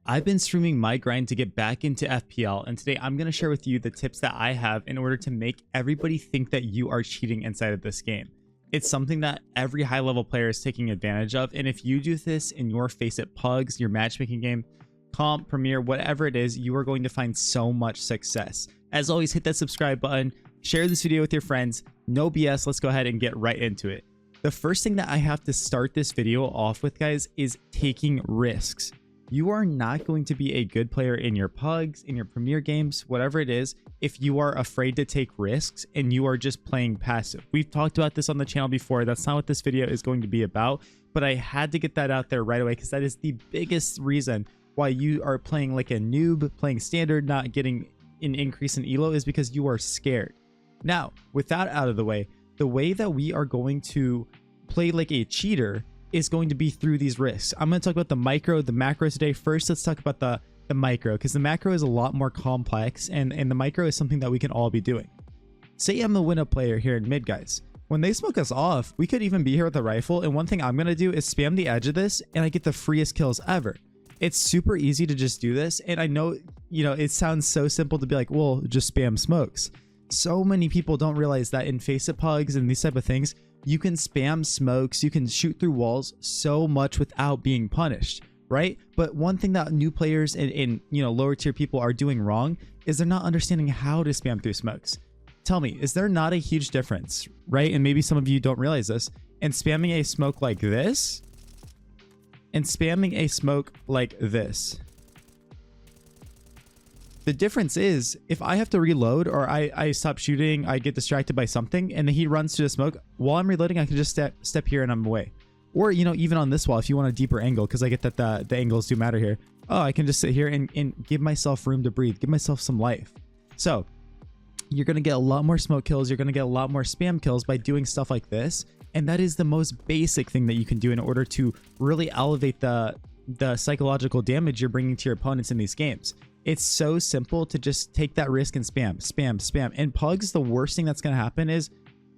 I've been streaming my grind to get back into FPL, and today I'm going to share with you the tips that I have in order to make everybody think that you are cheating inside of this game. It's something that every high level player is taking advantage of, and if you do this in your Face It Pugs, your matchmaking game, comp, premier, whatever it is, you are going to find so much success. As always, hit that subscribe button, share this video with your friends, no BS, let's go ahead and get right into it. The first thing that I have to start this video off with, guys, is taking risks. You are not going to be a good player in your pugs, in your premier games, whatever it is, if you are afraid to take risks and you are just playing passive. We've talked about this on the channel before. That's not what this video is going to be about, but I had to get that out there right away because that is the biggest reason why you are playing like a noob, playing standard, not getting an increase in elo, is because you are scared. Now, with that out of the way that we are going to play like a cheater is going to be through these risks. I'm going to talk about the micro, the macro today. First, let's talk about the micro, because the macro is a lot more complex, and the micro is something that we can all be doing. Say I'm the win up player here in mid, guys. When they smoke us off, we could even be here with a rifle, and one thing I'm going to do is spam the edge of this, and I get the freest kills ever. It's super easy to just do this, and I know, it sounds so simple to be like, well, just spam smokes. So many people don't realize that in Face It Pugs and these type of things, you can spam smokes, you can shoot through walls so much without being punished, right? But one thing that new players and lower tier people are doing wrong is they're not understanding how to spam through smokes. Tell me, is there not a huge difference, right? And maybe some of you don't realize this, and spamming a smoke like this and spamming a smoke like this. The difference is, if I have to reload or I stop shooting, I get distracted by something, and then he runs to the smoke, while I'm reloading, I can just step here and I'm away. Or, even on this wall, if you want a deeper angle, because I get that the angles do matter here. Oh, I can just sit here and give myself room to breathe, give myself some life. So you're going to get a lot more smoke kills. You're going to get a lot more spam kills by doing stuff like this. And that is the most basic thing that you can do in order to really elevate the psychological damage you're bringing to your opponents in these games. It's so simple to just take that risk and spam. And pugs, the worst thing that's going to happen is,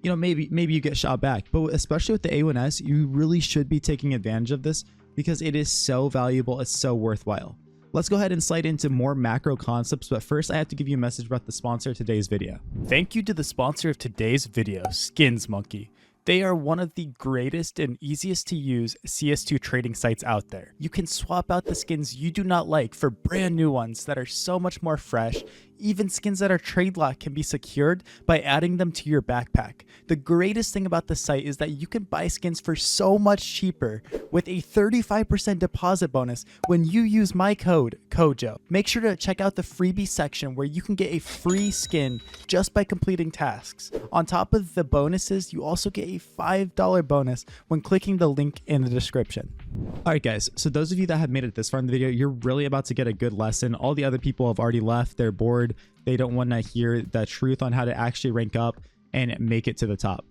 maybe you get shot back. But especially with the A1S, you really should be taking advantage of this because it is so valuable. It's so worthwhile. Let's go ahead and slide into more macro concepts. But first, I have to give you a message about the sponsor of today's video. Thank you to the sponsor of today's video, Skins Monkey. They are one of the greatest and easiest to use CS2 trading sites out there. You can swap out the skins you do not like for brand new ones that are so much more fresh. Even skins that are trade locked can be secured by adding them to your backpack. The greatest thing about the site is that you can buy skins for so much cheaper with a 35% deposit bonus when you use my code, CoJo. Make sure to check out the freebie section where you can get a free skin just by completing tasks. On top of the bonuses, you also get a $5 bonus when clicking the link in the description. Alright guys, so those of you that have made it this far in the video, you're really about to get a good lesson. All the other people have already left, they're bored, they don't want to hear the truth on how to actually rank up and make it to the top.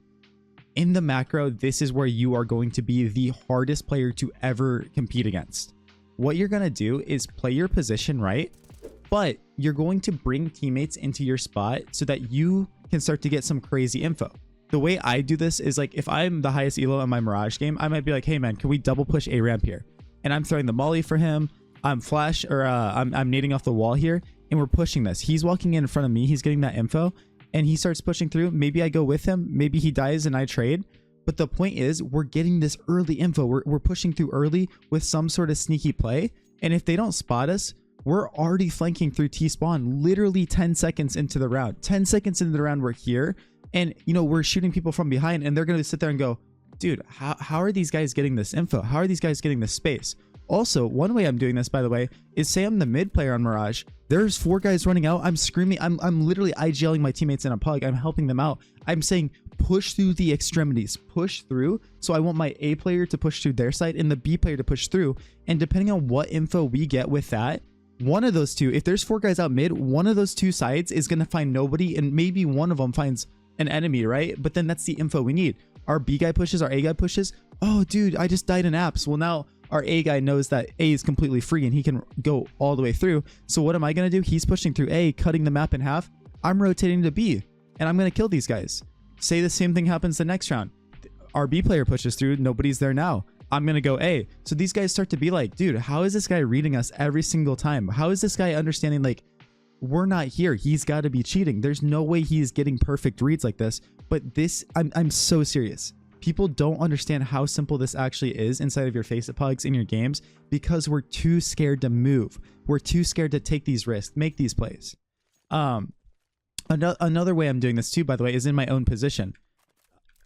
In the macro, this is where you are going to be the hardest player to ever compete against. What you're going to do is play your position right, but you're going to bring teammates into your spot so that you can start to get some crazy info. The way I do this is, like, if I'm the highest elo in my Mirage game, I might be like, hey man, can we double push A ramp here? And I'm throwing the molly for him. I'm flash, or I'm nading off the wall here, and we're pushing this. He's walking in front of me. He's getting that info, and he starts pushing through. Maybe I go with him. Maybe he dies and I trade. But the point is, we're getting this early info. We're pushing through early with some sort of sneaky play. And if they don't spot us, we're already flanking through T-spawn literally 10 seconds into the round. 10 seconds into the round, we're here. And, we're shooting people from behind, and they're going to sit there and go, dude, how are these guys getting this info? How are these guys getting this space? Also, one way I'm doing this, by the way, is say I'm the mid player on Mirage. There's 4 guys running out. I'm screaming. I'm literally IGLing my teammates in a pug. I'm helping them out. I'm saying push through the extremities, push through. So I want my A player to push through their side and the B player to push through. And depending on what info we get with that, one of those two, if there's 4 guys out mid, one of those 2 sides is going to find nobody, and maybe one of them finds an enemy, right? But then that's the info we need. Our B guy pushes, our A guy pushes. Oh, dude, I just died in apps. Well, now our A guy knows that A is completely free and he can go all the way through. So what am I going to do? He's pushing through A, cutting the map in half. I'm rotating to B, and I'm going to kill these guys. Say the same thing happens the next round. Our B player pushes through. Nobody's there now. I'm going to go A. So these guys start to be like, dude, how is this guy reading us every single time? How is this guy understanding, like, we're not here? He's got to be cheating. There's no way he's getting perfect reads like this. But this, I'm so serious. People don't understand how simple this actually is inside of your face pugs in your games because we're too scared to move. We're too scared to take these risks, make these plays. Another way I'm doing this too, by the way, is in my own position.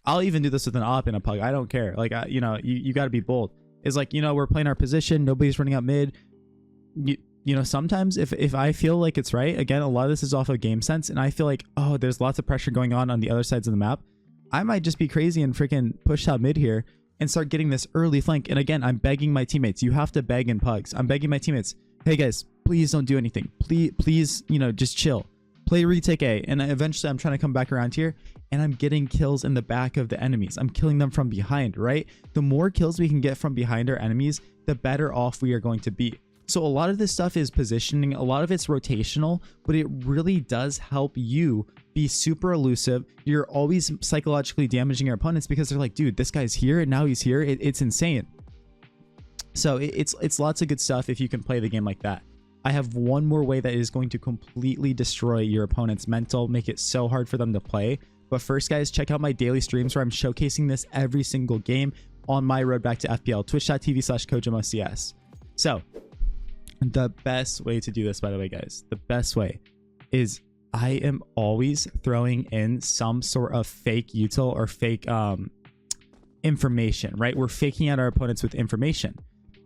I'll even do this with an op in a pug. I don't care. Like, you know, you got to be bold. It's like, you know, we're playing our position. Nobody's running out mid. You know, sometimes if I feel like it's right, again, a lot of this is off of game sense, and I feel like, oh, there's lots of pressure going on the other sides of the map, I might just be crazy and freaking push out mid here and start getting this early flank. And again, I'm begging my teammates. You have to beg in pugs. I'm begging my teammates. Hey guys, please don't do anything. Please, you know, just chill. Play retake A. And eventually I'm trying to come back around here and I'm getting kills in the back of the enemies. I'm killing them from behind, right? The more kills we can get from behind our enemies, the better off we are going to be. So a lot of this stuff is positioning, a lot of it's rotational, but it really does help you be super elusive. You're always psychologically damaging your opponents because they're like, dude, this guy's here and now he's here. It's insane. So it's lots of good stuff if you can play the game like that. I have one more way that is going to completely destroy your opponent's mental, make it so hard for them to play. But first, guys, check out my daily streams where I'm showcasing this every single game on my road back to FPL, twitch.tv/CoJoMoCS. So the best way to do this, by the way, guys, the best way is I am always throwing in some sort of fake util or fake information, right? We're faking out our opponents with information.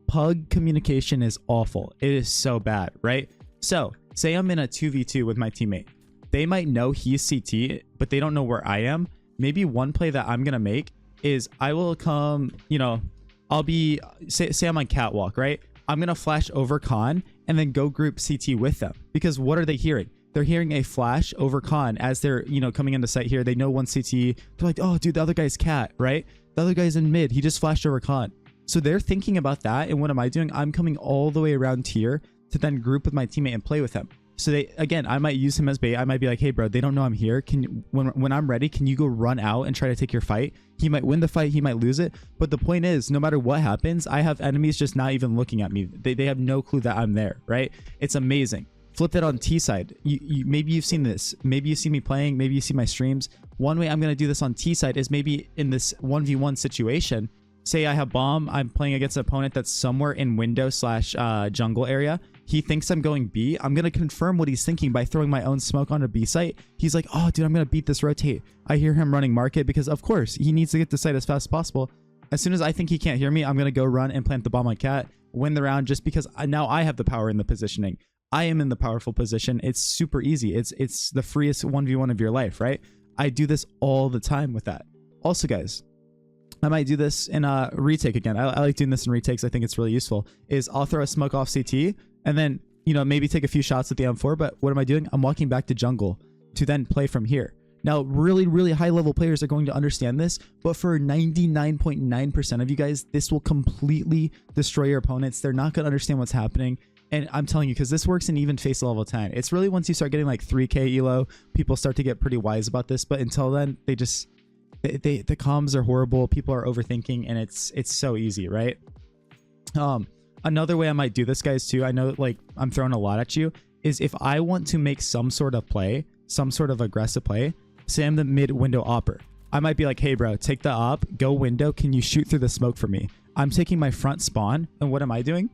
Pug communication is awful. It is so bad, right? So say I'm in a 2v2 with my teammate. They might know he's CT, but they don't know where I am. Maybe one play that I'm going to make is I will come, you know, I'll be, say I'm on catwalk, right? I'm going to flash over Con and then go group CT with them. Because what are they hearing? They're hearing a flash over Con as they're, you know, coming into sight here. They know one CT. They're like, oh, dude, the other guy's cat, right? The other guy's in mid. He just flashed over Con. So they're thinking about that. And what am I doing? I'm coming all the way around here to then group with my teammate and play with him. So they, again, I might use him as bait. I might be like, hey, bro, they don't know I'm here. Can you, when I'm ready, can you go run out and try to take your fight? He might win the fight. He might lose it. But the point is, no matter what happens, I have enemies just not even looking at me. They have no clue that I'm there, right? It's amazing. Flip that on T side. Maybe you've seen this. Maybe you see me playing. Maybe you see my streams. One way I'm going to do this on T side is maybe in this 1v1 situation. Say I have bomb. I'm playing against an opponent that's somewhere in window / jungle area. He thinks I'm going B. I'm going to confirm what he's thinking by throwing my own smoke on a B site. He's like, oh, dude, I'm going to beat this rotate. I hear him running market because, of course, he needs to get the site as fast as possible. As soon as I think he can't hear me, I'm going to go run and plant the bomb on cat, win the round just because now I have the power in the positioning. I am in the powerful position. It's super easy. It's the freest 1v1 of your life, right? I do this all the time with that. Also, guys, I might do this in a retake again. I like doing this in retakes. I think it's really useful. Is I'll throw a smoke off CT and then, you know, maybe take a few shots at the M4. But what am I doing? I'm walking back to jungle to then play from here. Now, really, really high level players are going to understand this. But for 99.9% of you guys, this will completely destroy your opponents. They're not going to understand what's happening. And I'm telling you, because this works in even face level 10. It's really once you start getting like 3K elo, people start to get pretty wise about this. But until then, they just... the comms are horrible. People are overthinking, and it's so easy, right? Another way I might do this, guys, too, I know like I'm throwing a lot at you, is if I want to make some sort of play, some sort of aggressive play, say I'm the mid window opper, I might be like, hey bro, take the op, go window, can you shoot through the smoke for me? I'm taking my front spawn, and what am I doing?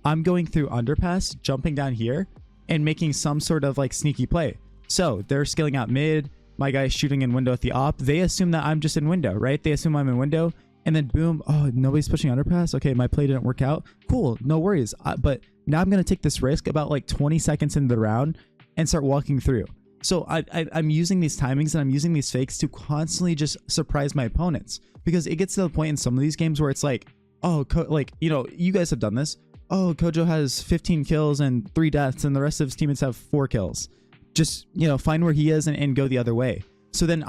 I'm going through underpass, jumping down here, and making some sort of like sneaky play. So they're skilling out mid, my guy's shooting in window at the op. They assume that I'm just in window, right? They assume I'm in window, and then boom, oh, nobody's pushing underpass. Okay, my play didn't work out. Cool, no worries. But now I'm going to take this risk about like 20 seconds into the round and start walking through. So I'm using these timings and I'm using these fakes to constantly just surprise my opponents, because it gets to the point in some of these games where it's like, oh, like, you know, you guys have done this. Oh, Kojo has 15 kills and 3 deaths, and the rest of his teammates have 4 kills. Just, you know, find where he is and go the other way. So then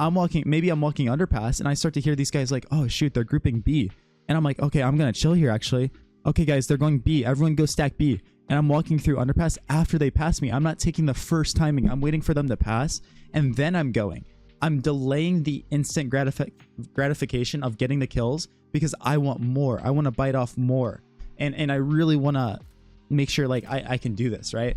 maybe I'm walking underpass and I start to hear these guys like, oh shoot, they're grouping B. And I'm like, okay, I'm going to chill here actually. Okay guys, they're going B. Everyone go stack B. And I'm walking through underpass after they pass me. I'm not taking the first timing. I'm waiting for them to pass and then I'm going. I'm delaying the instant gratification of getting the kills because I want more. I want to bite off more. And I really want to make sure like I can do this, right?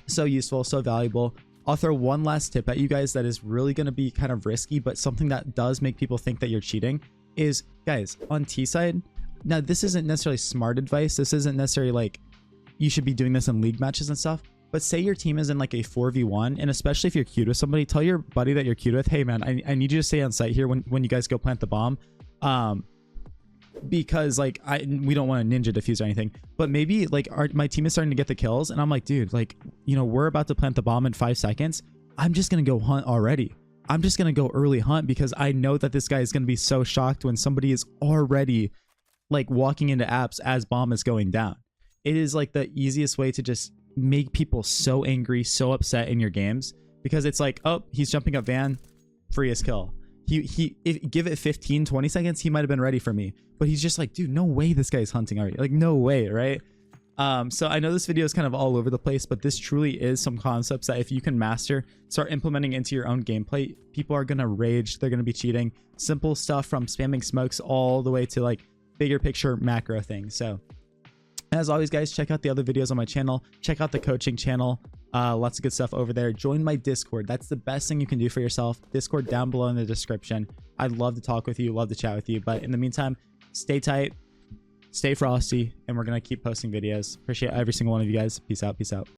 So useful, so valuable. I'll throw one last tip at you guys that is really going to be kind of risky, but something that does make people think that you're cheating is, guys, on T side. Now, this isn't necessarily smart advice. This isn't necessarily like you should be doing this in league matches and stuff. But say your team is in like a 4v1, and especially if you're queued with somebody, tell your buddy that you're queued with, hey man, I need you to stay on site here when you guys go plant the bomb. Because like we don't want to ninja defuse or anything, but maybe like my team is starting to get the kills and I'm like, dude, like, you know, we're about to plant the bomb in 5 seconds. I'm just gonna go hunt already. I'm just gonna go early hunt because I know that this guy is gonna be so shocked when somebody is already like walking into apps as bomb is going down. It is like the easiest way to just make people so angry, so upset in your games, because it's like, oh, he's jumping up van, freest kill. If give it 15-20 seconds, he might have been ready for me, but he's just like, dude, no way this guy's hunting already. Like, no way, right? So I know this video is kind of all over the place, but this truly is some concepts that if you can master, start implementing into your own gameplay, people are gonna rage. They're gonna be cheating. Simple stuff from spamming smokes all the way to like bigger picture macro things. So as always, guys, check out the other videos on my channel. Check out the coaching channel. Lots of good stuff over there. Join my Discord. That's the best thing you can do for yourself. Discord down below in the description. I'd love to talk with you, love to chat with you. But in the meantime, stay tight, stay frosty, and we're going to keep posting videos. Appreciate every single one of you guys. Peace out. Peace out.